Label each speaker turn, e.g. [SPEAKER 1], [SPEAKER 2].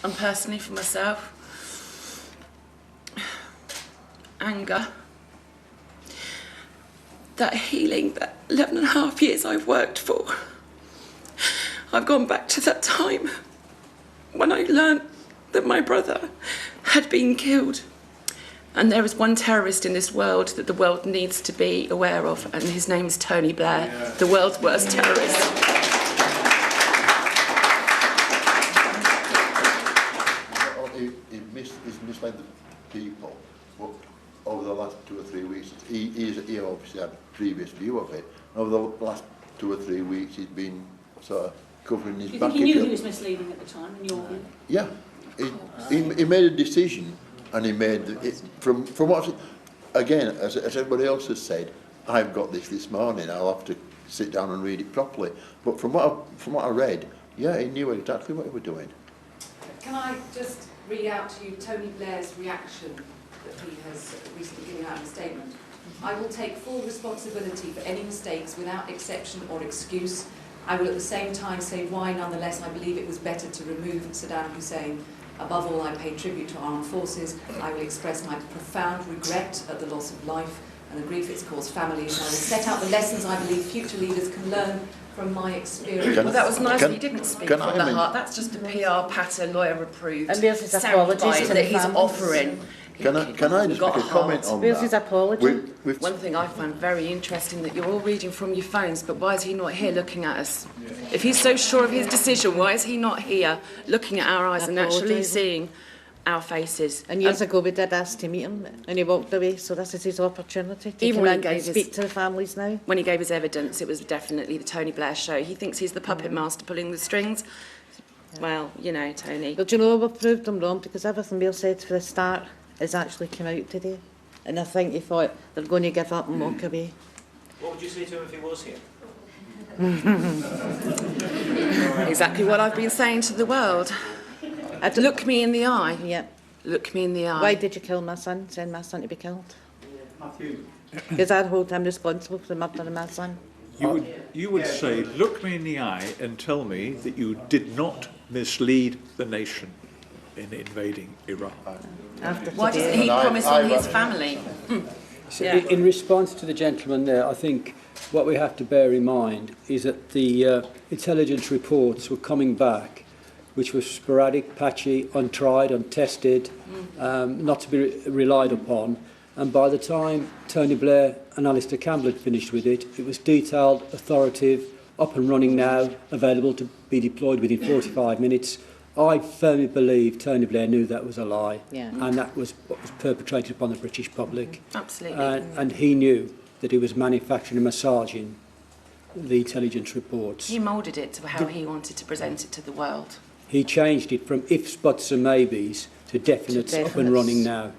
[SPEAKER 1] and personally for myself, anger, that healing, that 11 and a half years I've worked for. I've gone back to that time when I learned that my brother had been killed. And there is one terrorist in this world that the world needs to be aware of, and his name is Tony Blair, the world's worst terrorist.
[SPEAKER 2] He's misled the people, but over the last 2 or 3 weeks, he obviously had a previous view of it. Over the last 2 or 3 weeks, he's been sort of covering his back.
[SPEAKER 3] Do you think he knew he was misleading at the time, in your view?
[SPEAKER 2] Yeah, he made a decision, and he made it from what, again, as everybody else has said, I've got this morning. I'll have to sit down and read it properly. But from what I read, yeah, he knew exactly what he was doing.
[SPEAKER 4] Can I just read out to you Tony Blair's reaction that he has recently given out in a statement? I will take full responsibility for any mistakes without exception or excuse. I will at the same time say why, nonetheless, I believe it was better to remove Saddam Hussein. Above all, I pay tribute to our armed forces. I will express my profound regret at the loss of life and the grief it's caused families. I will set out the lessons I believe future leaders can learn from my experience.
[SPEAKER 1] Well, that was nice that he didn't speak from the heart. That's just a PR patter, lawyer-approved soundbite that he's offering.
[SPEAKER 2] Can I just make a comment on that?
[SPEAKER 5] His apology.
[SPEAKER 1] One thing I find very interesting, that you're all reading from your phones, but why is he not here looking at us? If he's so sure of his decision, why is he not here looking at our eyes and actually seeing our faces?
[SPEAKER 5] And years ago we did ask to meet him and he walked away, so this is his opportunity to
[SPEAKER 1] Even
[SPEAKER 5] come
[SPEAKER 1] when
[SPEAKER 5] in
[SPEAKER 1] he
[SPEAKER 5] and
[SPEAKER 1] gave
[SPEAKER 5] speak to the families now.
[SPEAKER 1] When he gave his evidence, it was definitely the Tony Blair show. He thinks he's the puppet master pulling the strings. Well, you know, Tony.
[SPEAKER 5] But you know, we've proved him wrong, because everything Bill said for the start has actually come out today. And I think he thought they're going to give up and walk away.
[SPEAKER 6] What would you say to him if he was here?
[SPEAKER 1] Exactly what I've been saying to the world. Look me in the eye.
[SPEAKER 5] Yep.
[SPEAKER 1] Look me in the eye.
[SPEAKER 5] Why did you kill my son? Send my son to be killed?
[SPEAKER 6] Matthew.
[SPEAKER 5] Because I'd hold him responsible for the murder of my son.
[SPEAKER 7] You would say, look me in the eye and tell me that you did not mislead the nation in invading Iraq.
[SPEAKER 1] Why doesn't he promise on his family?
[SPEAKER 8] So in response to the gentleman there, I think what we have to bear in mind is that the intelligence reports were coming back, which were sporadic, patchy, untried, untested, not to be relied upon. And by the time Tony Blair and Alistair Campbell had finished with it, it was detailed, authoritative, up and running now, available to be deployed within 45 minutes. I firmly believe Tony Blair knew that was a lie, and that was what was perpetrated upon the British public.
[SPEAKER 1] Absolutely.
[SPEAKER 8] And he knew that he was manufacturing and massaging the intelligence reports.
[SPEAKER 1] He moulded it to how he wanted to present it to the world.
[SPEAKER 8] He changed it from ifs, buts and maybes to definites, up and running now.